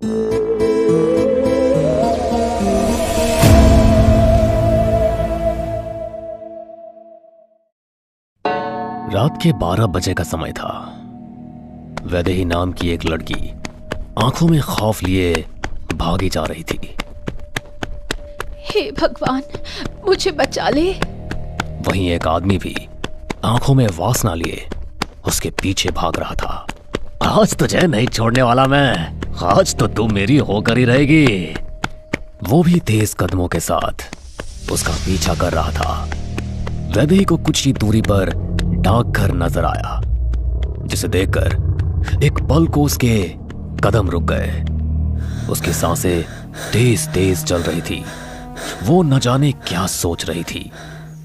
रात के 12 बजे का समय था। वैदेही नाम की एक लड़की आंखों में खौफ लिए भागी जा रही थी। हे भगवान, मुझे बचा ले। वहीं एक आदमी भी आंखों में वासना लिए उसके पीछे भाग रहा था। आज तुझे नहीं छोड़ने वाला मैं, आज तो तू मेरी होकर ही रहेगी। वो भी तेज कदमों के साथ उसका पीछा कर रहा था। वैदेही को कुछ ही दूरी पर डाकघर नजर आया, जिसे देखकर एक पल को उसके कदम रुक गए। उसकी सांसें तेज तेज चल रही थी। वो न जाने क्या सोच रही थी।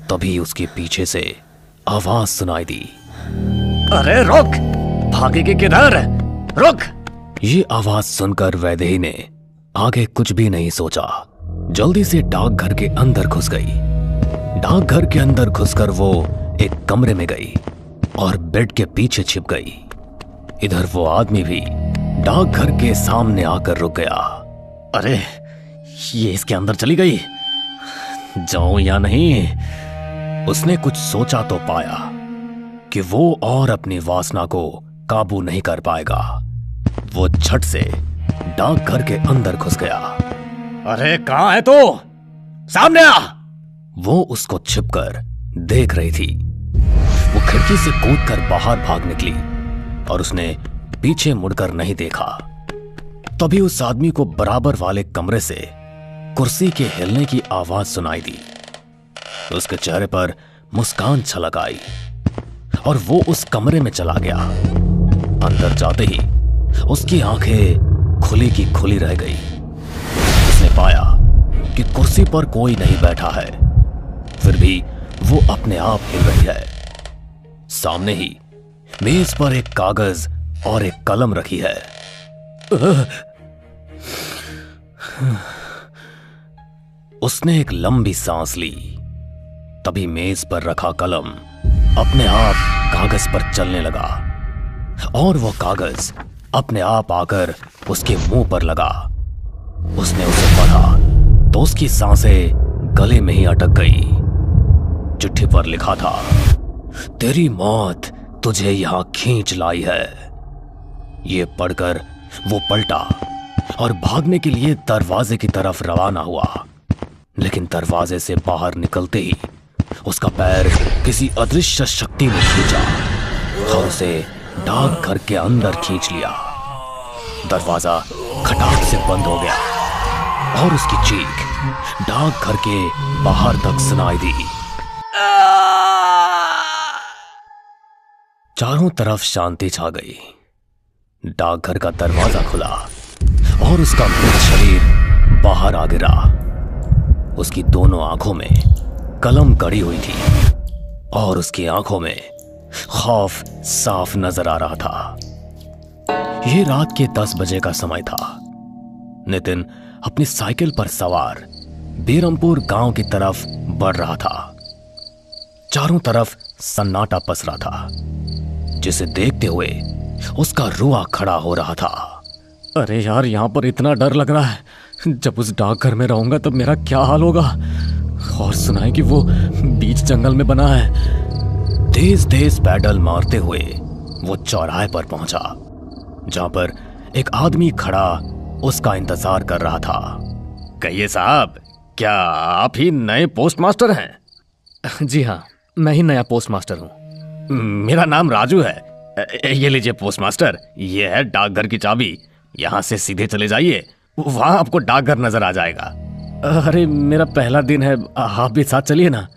तभी उसके पीछे से आवाज सुनाई दी, अरे रुक, भागेगी किधर, रुक। ये आवाज सुनकर वैदेही ने आगे कुछ भी नहीं सोचा, जल्दी से डाकघर के अंदर घुस गई। डाकघर के अंदर घुसकर वो एक कमरे में गई और बेड के पीछे छिप गई। इधर वो आदमी भी डाकघर के सामने आकर रुक गया। अरे ये इसके अंदर चली गई, जाऊं या नहीं? उसने कुछ सोचा तो पाया कि वो और अपनी वासना को काबू नहीं कर पाएगा। वो झट से डाकघर के अंदर घुस गया। अरे कहां है तू, सामने आ। वो उसको छिपकर देख रही थी। वो खिड़की से कूदकर बाहर भाग निकली और उसने पीछे मुड़कर नहीं देखा। तभी उस आदमी को बराबर वाले कमरे से कुर्सी के हिलने की आवाज सुनाई दी। उसके चेहरे पर मुस्कान छलक आई और वो उस कमरे में चला गया। अंदर जाते ही उसकी आंखें खुली की खुली रह गई। उसने पाया कि कुर्सी पर कोई नहीं बैठा है, फिर भी वो अपने आप हिल रही है। सामने ही मेज पर एक कागज और एक कलम रखी है। उसने एक लंबी सांस ली। तभी मेज पर रखा कलम अपने आप कागज पर चलने लगा और वो कागज अपने आप आकर उसके मुंह पर लगा। उसने उसे पढ़ा तो उसकी सांसें गले में ही अटक गई। चिट्ठी पर लिखा था, तेरी मौत तुझे यहां खींच लाई है। ये पढ़कर वो पलटा और भागने के लिए दरवाजे की तरफ रवाना हुआ, लेकिन दरवाजे से बाहर निकलते ही उसका पैर किसी अदृश्य शक्ति ने खींचा और उसे डाकघर के अंदर खींच लिया। दरवाजा खटाक से बंद हो गया और उसकी चीख डाकघर के बाहर तक सुनाई दी। चारों तरफ शांति छा गई। डाकघर का दरवाजा खुला और उसका मृत शरीर बाहर आ गिरा। उसकी दोनों आंखों में कलम गड़ी हुई थी और उसकी आंखों में खौफ साफ नजर आ रहा था। यह रात के 10 बजे का समय था। नितिन अपनी साइकिल पर सवार बेरमपुर गांव की तरफ बढ़ रहा था। चारों तरफ सन्नाटा पसरा था, जिसे देखते हुए उसका रुआ खड़ा हो रहा था। अरे यार, यहां पर इतना डर लग रहा है। जब उस डाकघर में रहूंगा तब मेरा क्या हाल होगा। और सुना है कि वो बीच जंगल में बना है। तेज तेज पैडल मारते हुए वो चौराहे पर पहुंचा, जहां पर एक आदमी खड़ा उसका इंतजार कर रहा था। कहिए साहब, क्या आप ही नए पोस्टमास्टर हैं? जी हाँ, मैं ही नया पोस्टमास्टर हूँ। मेरा नाम राजू है। ये लीजिए पोस्टमास्टर, ये है डाकघर की चाबी। यहाँ से सीधे चले जाइए, वहां आपको डाकघर नजर आ जाएगा। अरे मेरा पहला दिन है, आप भी साथ चलिए ना।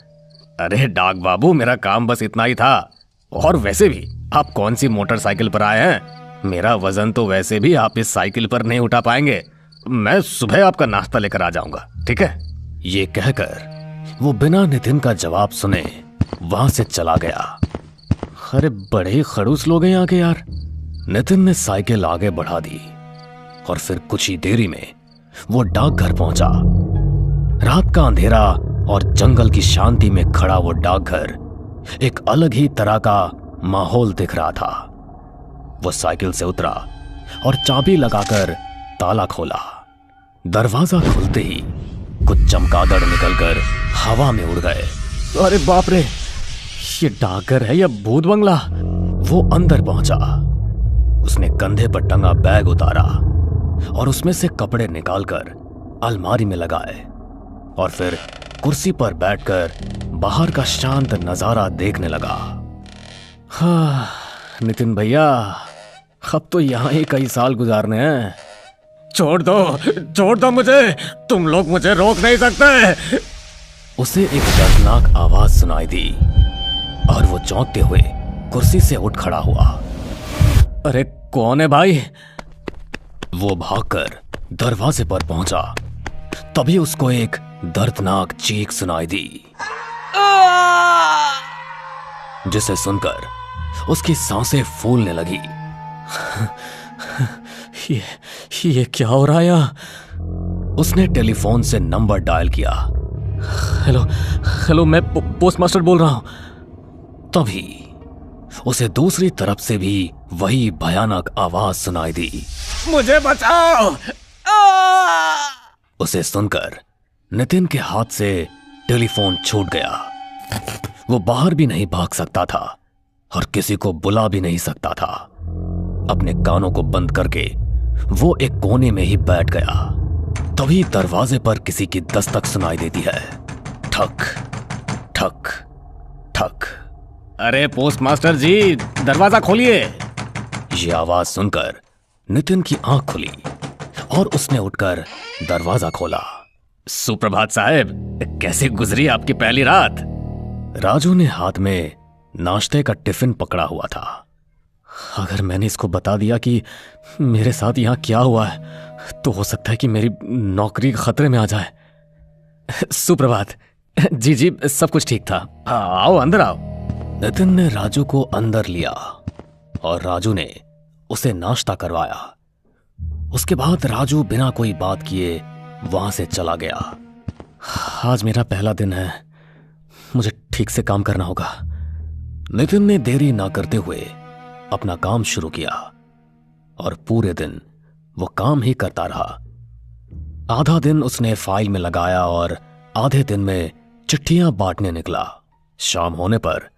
अरे डाक बाबू, मेरा काम बस इतना ही था। और वैसे भी आप कौन सी मोटरसाइकिल पर आए हैं? मेरा वजन तो वैसे भी आप इस साइकिल पर नहीं उठा पाएंगे। मैं सुबह आपका नाश्ता लेकर आ जाऊंगा, ठीक है? ये कहकर वो बिना नितिन का जवाब सुने वहां से चला गया। अरे बड़े ही खड़ूस लोग हैं यहाँ के यार। नितिन ने साइकिल आगे बढ़ा दी और फिर कुछ ही देरी में वो डाकघर पहुंचा। रात का अंधेरा और जंगल की शांति में खड़ा वो डाकघर एक अलग ही तरह का माहौल दिख रहा था। वो साइकिल से उतरा और चाबी लगाकर ताला खोला। दरवाजा खुलते ही कुछ चमगादड़ निकलकर हवा में उड़ गए। अरे बाप रे, ये डाकघर है या भूत बंगला? वो अंदर पहुंचा। उसने कंधे पर टंगा बैग उतारा और उसमें से कपड़े निकालकर अलमारी में लगाए और फिर कुर्सी पर बैठकर बाहर का शांत नजारा देखने लगा। हाँ नितिन भैया, अब तो यहाँ ही कई साल गुजारने हैं। छोड़ दो मुझे, तुम लोग मुझे रोक नहीं सकते। उसे एक दर्दनाक आवाज सुनाई दी और वो चौंकते हुए कुर्सी से उठ खड़ा हुआ। अरे कौन है भाई? वो भागकर दरवाजे पर पहुंचा। तभी उसको एक दर्दनाक चीख सुनाई दी, जिसे सुनकर उसकी सांसें फूलने लगी। ये क्या हो रहा है यहाँ? उसने टेलीफोन से नंबर डायल किया। हेलो, मैं पोस्टमास्टर बोल रहा हूं। तभी उसे दूसरी तरफ से भी वही भयानक आवाज सुनाई दी, मुझे बचाओ! उसे सुनकर नितिन के हाथ से टेलीफोन छूट गया। वो बाहर भी नहीं भाग सकता था और किसी को बुला भी नहीं सकता था। अपने कानों को बंद करके वो एक कोने में ही बैठ गया। तभी दरवाजे पर किसी की दस्तक सुनाई देती है। ठक ठक ठक। अरे पोस्टमास्टर जी, दरवाजा खोलिए। ये आवाज सुनकर नितिन की आंख खुली और उसने उठकर दरवाजा खोला। सुप्रभात साहब, कैसे गुजरी आपकी पहली रात? राजू ने हाथ में नाश्ते का टिफिन पकड़ा हुआ था। अगर मैंने इसको बता दिया कि मेरे साथ यहाँ क्या हुआ है तो हो सकता है कि मेरी नौकरी खतरे में आ जाए। सुप्रभात। जी, सब कुछ ठीक था। आओ अंदर आओ। नितिन ने राजू को अंदर लिया और राजू ने उसे नाश्ता करवाया। उसके बाद राजू बिना कोई बात किए वहां से चला गया। आज मेरा पहला दिन है, मुझे ठीक से काम करना होगा। नितिन ने देरी ना करते हुए अपना काम शुरू किया और पूरे दिन वो काम ही करता रहा। आधा दिन उसने फाइल में लगाया और आधे दिन में चिट्ठियां बांटने निकला। शाम होने पर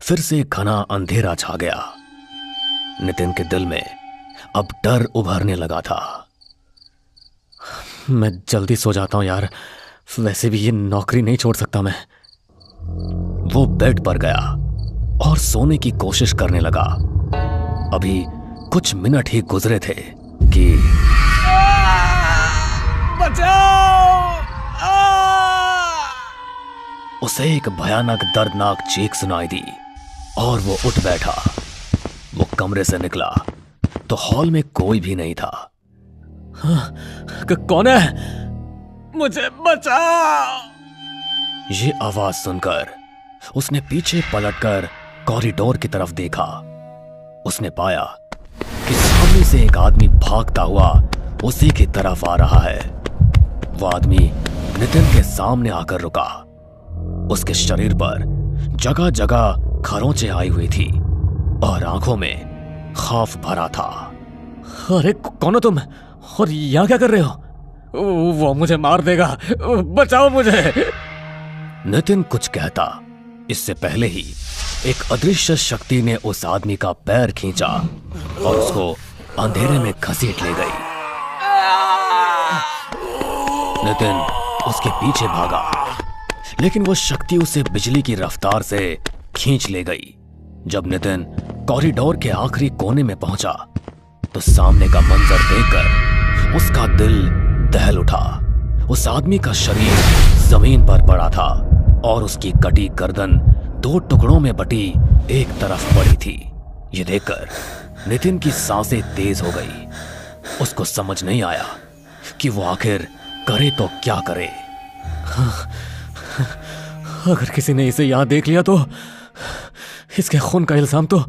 फिर से घना अंधेरा छा गया। नितिन के दिल में अब डर उभरने लगा था। मैं जल्दी सो जाता हूं यार, वैसे भी ये नौकरी नहीं छोड़ सकता मैं। वो बेड पर गया और सोने की कोशिश करने लगा। अभी कुछ मिनट ही गुजरे थे कि बचाओ! उसे एक भयानक दर्दनाक चीख सुनाई दी और वो उठ बैठा। वो कमरे से निकला तो हॉल में कोई भी नहीं था। कौन है? मुझे बचाओ! ये आवाज सुनकर उसने पीछे पलटकर कॉरिडोर की तरफ देखा। उसने पाया कि सामने से एक आदमी भागता हुआ उसी की तरफ आ रहा है। वो आदमी नितिन के सामने आकर रुका। उसके शरीर पर जगह जगह खरोंचें आई हुई थी और आंखों में खौफ भरा था। अरे कौन हो तुम और यहाँ क्या कर रहे हो? वो मुझे मार देगा, बचाओ मुझे! नितिन कुछ कहता इससे पहले ही एक अदृश्य शक्ति ने उस आदमी का पैर खींचा और उसको अंधेरे में घसीट ले गई। नितिन उसके पीछे भागा, लेकिन वो शक्ति उसे बिजली की रफ्तार से खींच ले गई। जब नितिन कॉरिडोर के आखिरी कोने में पहुंचा तो सामने का मंजर देखकर उसका दिल दहल उठा। उस आदमी का शरीर जमीन पर पड़ा था और उसकी कटी गर्दन दो टुकड़ों में बटी एक तरफ पड़ी थी। ये देखकर नितिन की सांसें तेज हो गई। उसको समझ नहीं आया कि वो आखिर करे तो क्या करे। अगर किसी ने इसे यहां देख लिया तो इसके खून का इल्जाम तो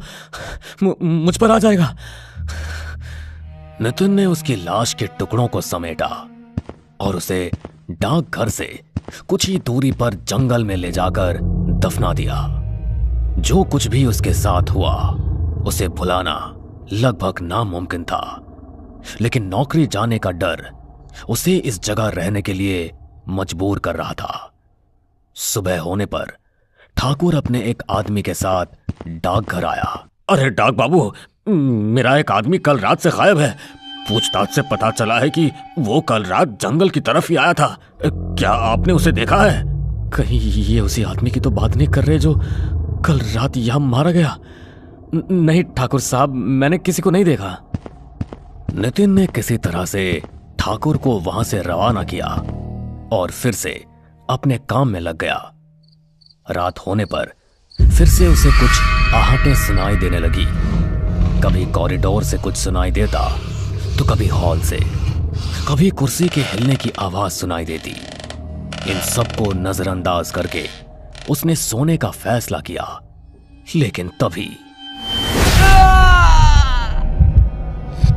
मुझ पर आ जाएगा। नितिन ने उसकी लाश के टुकड़ों को समेटा और उसे डाकघर से कुछ ही दूरी पर जंगल में ले जाकर दफना दिया। जो कुछ भी उसके साथ हुआ उसे भुलाना लगभग नामुमकिन था। लेकिन नौकरी जाने का डर उसे इस जगह रहने के लिए मजबूर कर रहा था। सुबह होने पर ठाकुर अपने एक आदमी के साथ डाकघर आया। अरे डाक बाबू, मेरा एक आदमी कल रात से गायब है। पूछताछ से पता चला है कि वो कल रात जंगल की तरफ ही आया था। क्या आपने उसे देखा है? कहीं ये उसी आदमी की तो बात नहीं कर रहे जो कल रात यहां मारा गया? नहीं ठाकुर साहब, मैंने किसी को नहीं देखा। नितिन ने किसी तरह से ठाकुर को वहां से रवाना किया और फिर से अपने काम में लग गया। रात होने पर फिर से उसे कुछ आहटें सुनाई देने लगी। कभी कॉरिडोर से कुछ सुनाई देता तो कभी हॉल से, कभी कुर्सी के हिलने की आवाज सुनाई देती। इन सबको नजरअंदाज करके उसने सोने का फैसला किया, लेकिन तभी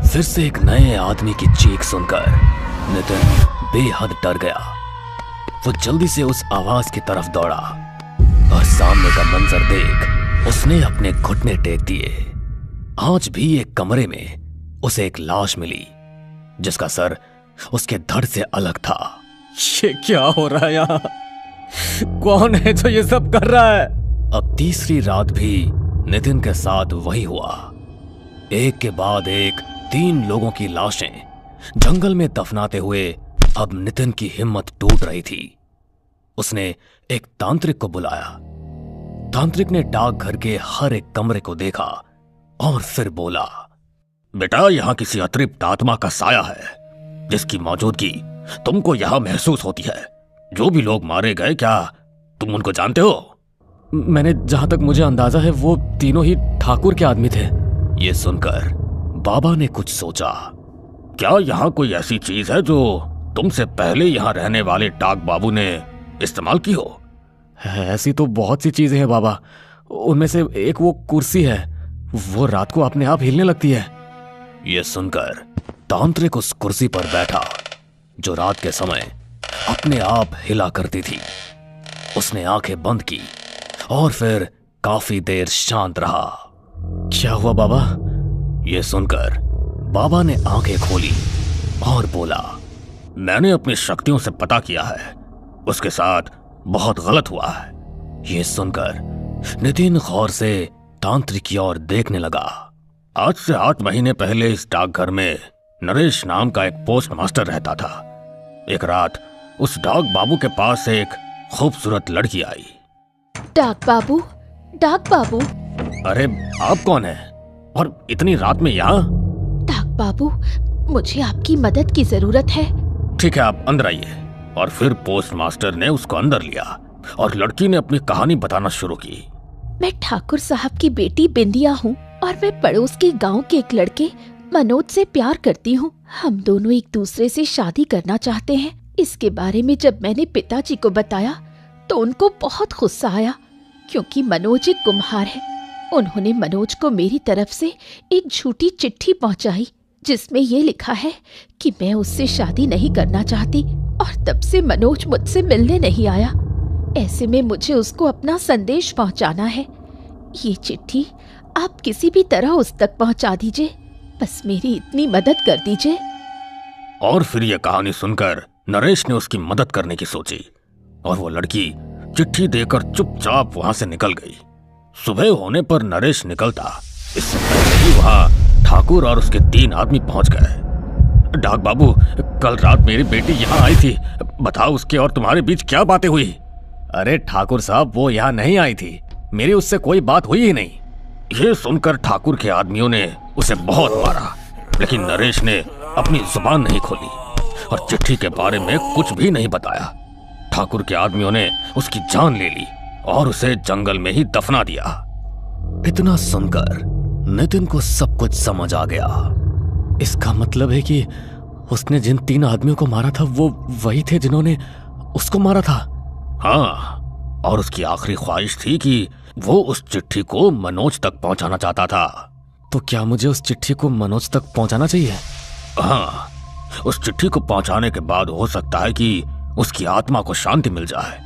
फिर से एक नए आदमी की चीख सुनकर नितिन बेहद डर गया। वो जल्दी से उस आवाज की तरफ दौड़ा और सामने का मंजर देख उसने अपने घुटने टेक दिए। आज भी एक कमरे में उसे एक लाश मिली जिसका सर उसके धड़ से अलग था। ये क्या हो रहा है यहाँ? कौन है जो ये सब कर रहा है? अब तीसरी रात भी नितिन के साथ वही हुआ। एक के बाद एक 3 लोगों की लाशें जंगल में दफनाते हुए अब नितिन की हिम्मत टूट रही थी। उसने एक तांत्रिक को बुलाया। तांत्रिक ने डाकघर के हर एक कमरे को देखा और फिर बोला, बेटा, यहां किसी अतृप्त आत्मा का साया है जिसकी मौजूदगी तुमको यहां महसूस होती है। जो भी लोग मारे गए, क्या तुम उनको जानते हो? मैंने जहां तक मुझे अंदाजा है वो तीनों ही ठाकुर के आदमी थे। ये सुनकर बाबा ने कुछ सोचा। क्या यहां कोई ऐसी चीज है जो तुमसे पहले यहां रहने वाले डाक बाबू ने इस्तेमाल की हो? ऐसी तो बहुत सी चीजें हैं बाबा। उनमें से एक वो कुर्सी है, वो रात को अपने आप हिलने लगती है। यह सुनकर तांत्रिक उस कुर्सी पर बैठा जो रात के समय अपने आप हिला करती थी। उसने आंखें बंद की और फिर काफी देर शांत रहा। क्या हुआ बाबा? यह सुनकर बाबा ने आंखें खोली और बोला, मैंने अपनी शक्तियों से पता किया है, उसके साथ बहुत गलत हुआ है। यह सुनकर नितिन गौर से तांत्रिक की ओर देखने लगा। आज से 8 महीने पहले इस डाकघर में नरेश नाम का एक पोस्ट मास्टर रहता था। एक रात उस डाक बाबू के पास से एक खूबसूरत लड़की आई। डाक बाबू, डाक बाबू। अरे आप कौन है और इतनी रात में यहाँ? डाक बाबू, मुझे आपकी मदद की जरूरत है। ठीक है, आप अंदर आइए। और फिर पोस्ट मास्टर ने उसको अंदर लिया और लड़की ने अपनी कहानी बताना शुरू की। मैं ठाकुर साहब की बेटी बिंदिया हूँ और मैं पड़ोस के गांव के एक लड़के मनोज से प्यार करती हूँ। हम दोनों एक दूसरे से शादी करना चाहते हैं। इसके बारे में जब मैंने पिताजी को बताया तो उनको बहुत गुस्सा आया, क्योंकि मनोज एक कुम्हार है। उन्होंने मनोज को मेरी तरफ से एक झूठी चिट्ठी पहुंचाई जिसमें ये लिखा है कि मैं उससे शादी नहीं करना चाहती, और तब से मनोज मुझसे मिलने नहीं आया। ऐसे में मुझे उसको अपना संदेश पहुंचाना है। ये चिट्ठी आप किसी भी तरह उस तक पहुंचा दीजिए। बस मेरी इतनी मदद कर दीजिए। और फिर यह कहानी सुनकर नरेश ने उसकी मदद करने की सोची और वो लड़की चिट्ठी देकर चुपचाप वहां से निकल गई। सुबह होने पर नरेश निकलता, इससे पहले ही वहां ठाकुर और उसके 3 आदमी पहुंच गए। डाक बाबू, कल रात मेरी बेटी यहाँ आई थी, बताओ उसके और तुम्हारे बीच क्या बातें हुई? अरे ठाकुर साहब, वो यहाँ नहीं आई थी, मेरी उससे कोई बात हुई ही नहीं। ये सुनकर ठाकुर के आदमियों ने उसे बहुत मारा, लेकिन नरेश ने अपनी जुबान नहीं खोली और चिट्ठी के बारे में कुछ भी नहीं बताया। ठाकुर के आदमियों ने उसकी जान ले ली और उसे जंगल में ही दफना दिया। इतना सुनकर नितिन को सब कुछ समझ आ गया। इसका मतलब है कि उसने जिन 3 आदमियों को मारा था वो वही थे जिन्होंने उसको मारा था। हाँ, और उसकी आखिरी ख्वाहिश थी कि वो उस चिट्ठी को मनोज तक पहुंचाना चाहता था। तो क्या मुझे उस चिट्ठी को मनोज तक पहुंचाना चाहिए? हाँ, उस चिट्ठी को पहुंचाने के बाद हो सकता है कि उसकी आत्मा को शांति मिल जाए।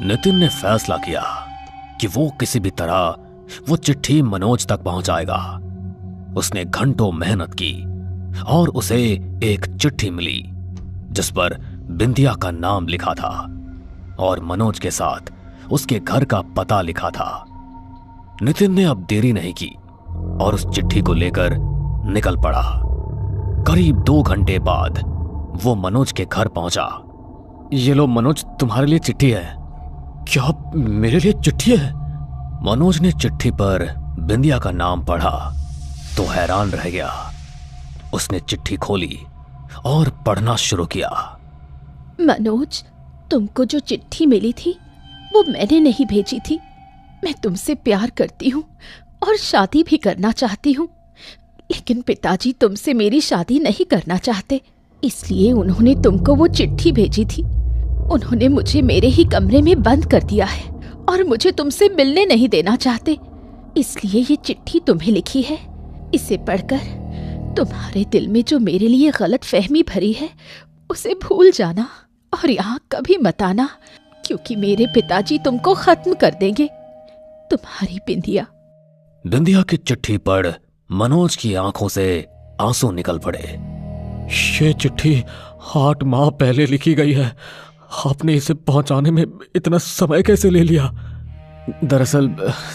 नितिन ने फैसला किया कि वो किसी भी तरह वो चिट्ठी मनोज तक पहुंचाएगा। उसने घंटों मेहनत की, और उसे एक चिट्ठी मिली जिस पर बिंदिया का नाम लिखा था और मनोज के साथ उसके घर का पता लिखा था। नितिन ने अब देरी नहीं की और उस चिट्ठी को लेकर निकल पड़ा। करीब 2 घंटे बाद वो मनोज के घर पहुंचा। ये लो मनोज, तुम्हारे लिए चिट्ठी है। क्या मेरे लिए चिट्ठी है? मनोज ने चिट्ठी पर बिंदिया का नाम पढ़ा तो हैरान रह गया। उसने चिट्ठी खोली और पढ़ना शुरू किया। मनोज, तुमको जो चिट्ठी मिली थी वो मैंने नहीं भेजी थी। मैं तुमसे प्यार करती हूँ और शादी भी करना चाहती हूँ, लेकिन पिताजी तुमसे मेरी शादी नहीं करना चाहते, इसलिए उन्होंने तुमको वो चिट्ठी भेजी थी। उन्होंने मुझे मेरे ही कमरे में बंद कर दिया है और मुझे तुमसे मिलने नहीं देना चाहते, इसलिए ये चिट्ठी तुम्हें लिखी है। इसे पढ़कर तुम्हारे दिल में जो मेरे लिए गलत फहमी भरी है उसे भूल जाना और यहाँ कभी मत आना, क्योंकि मेरे पिताजी तुमको खत्म कर देंगे। तुम्हारी बिंदिया। बिंदिया की चिट्ठी पढ़ मनोज की आंखों से आंसू निकल पड़े। ये चिट्ठी 8 माह पहले लिखी गई है। आपने इसे पहुंचाने में इतना समय कैसे ले लिया? दरअसल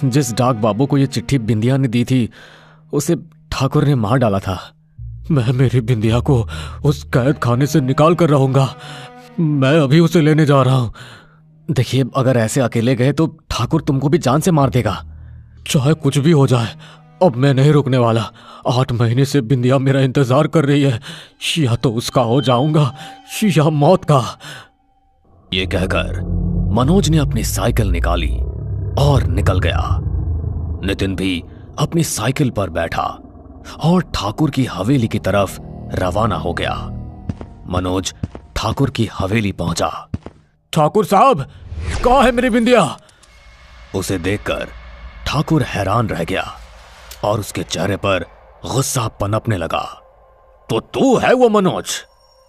जिस डाक बाबू को ये चिट्ठी बिंदिया ने दी थी उसे ठाकुर ने मार डाला था। मैं मेरी बिंदिया को उस कैद खाने से निकाल कर रहूंगा। मैं अभी उसे लेने जा रहा हूं। देखिए, अगर ऐसे अकेले गए तो ठाकुर तुमको भी जान से मार देगा। चाहे कुछ भी हो जाए, अब मैं नहीं रुकने वाला। 8 महीने से बिंदिया मेरा इंतजार कर रही है। या तो उसका हो जाऊंगा या मौत का। ये कहकर मनोज ने अपनी साइकिल निकाली और निकल गया। नितिन भी अपनी साइकिल पर बैठा और ठाकुर की हवेली की तरफ रवाना हो गया। मनोज ठाकुर की हवेली पहुंचा। ठाकुर साहब, कहाँ है मेरी बिंदिया? उसे देखकर ठाकुर हैरान रह गया और उसके चेहरे पर गुस्सा पनपने लगा। तो तू है वो मनोज?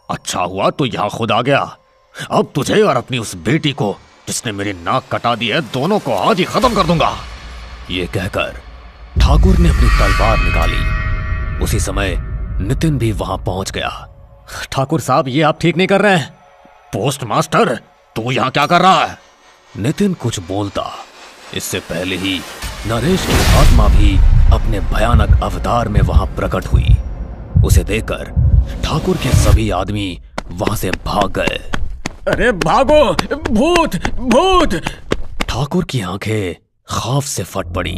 अच्छा हुआ तो यहां खुद आ गया। अब तुझे और अपनी उस बेटी को जिसने मेरी नाक कटा दी है, दोनों को आज ही खत्म कर दूंगा। ये कहकर ठाकुर ने अपनी तलवार निकाली। उसी समय नितिन भी वहां पहुंच गया। ठाकुर साहब, ये आप ठीक नहीं कर रहे हैं। पोस्ट मास्टर, तू यहां क्या कर रहा है? नितिन कुछ बोलता इससे पहले ही नरेश की आत्मा भी अपने भयानक अवतार में वहां प्रकट हुई। उसे देखकर ठाकुर के सभी आदमी वहां से भाग गए। अरे भागो, भूत भूत! ठाकुर की आंखें खौफ से फट पड़ी।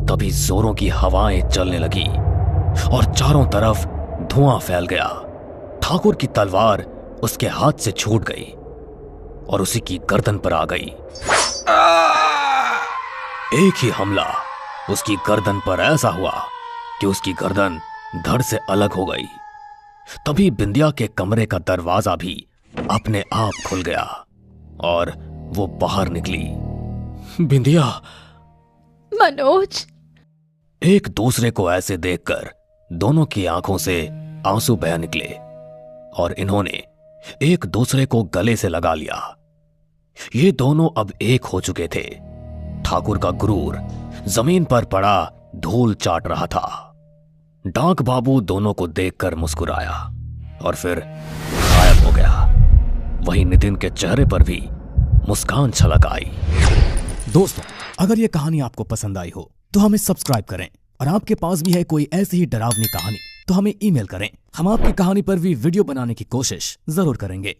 तभी जोरों की हवाएं चलने लगी और चारों तरफ धुआं फैल गया। ठाकुर की तलवार उसके हाथ से छूट गई और उसी की गर्दन पर आ गई। एक ही हमला उसकी गर्दन पर ऐसा हुआ कि उसकी गर्दन धड़ से अलग हो गई। तभी बिंदिया के कमरे का दरवाजा भी अपने आप खुल गया और वो बाहर निकली। बिंदिया! मनोज! एक दूसरे को ऐसे देखकर दोनों की आंखों से आंसू बह निकले और इन्होंने एक दूसरे को गले से लगा लिया। ये दोनों अब एक हो चुके थे। ठाकुर का गुरूर जमीन पर पड़ा धूल चाट रहा था। डाक बाबू दोनों को देखकर मुस्कुराया और फिर गायब हो गया। वहीं नितिन के चेहरे पर भी मुस्कान छलक आई। दोस्तों, अगर ये कहानी आपको पसंद आई हो तो हमें सब्सक्राइब करें, और आपके पास भी है कोई ऐसी ही डरावनी कहानी तो हमें ईमेल करें। हम आपकी कहानी पर भी वीडियो बनाने की कोशिश जरूर करेंगे।